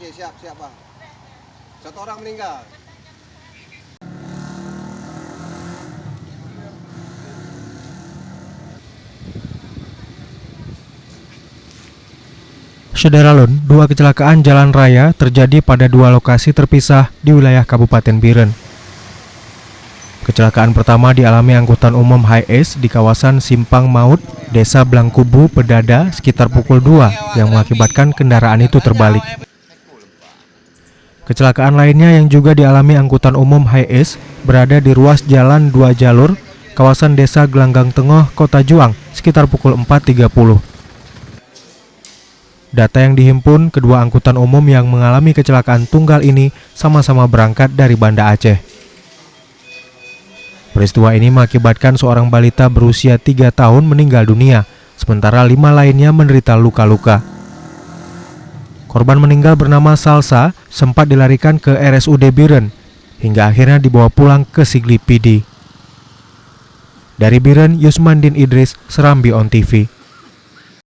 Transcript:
Oke, siap, Pak. 1 orang meninggal. Sederalun, 2 kecelakaan jalan raya terjadi pada 2 lokasi terpisah di wilayah Kabupaten Biren. Kecelakaan pertama dialami angkutan umum Hi-Ace di kawasan Simpang Maut, Desa Blangkubu, Pedada, sekitar pukul 2 yang mengakibatkan kendaraan itu terbalik. Kecelakaan lainnya yang juga dialami angkutan umum Hi-Ace berada di ruas jalan 2 jalur, kawasan Desa Gelanggang Tengah, Kota Juang, sekitar pukul 4.30. Data yang dihimpun, kedua angkutan umum yang mengalami kecelakaan tunggal ini sama-sama berangkat dari Banda Aceh. Peristiwa ini mengakibatkan seorang balita berusia 3 tahun meninggal dunia, sementara 5 lainnya menderita luka-luka. Korban meninggal bernama Salsa sempat dilarikan ke RSUD Biren, hingga akhirnya dibawa pulang ke Sigli PD. Dari Biren, Yusmandin Idris, Serambi On TV.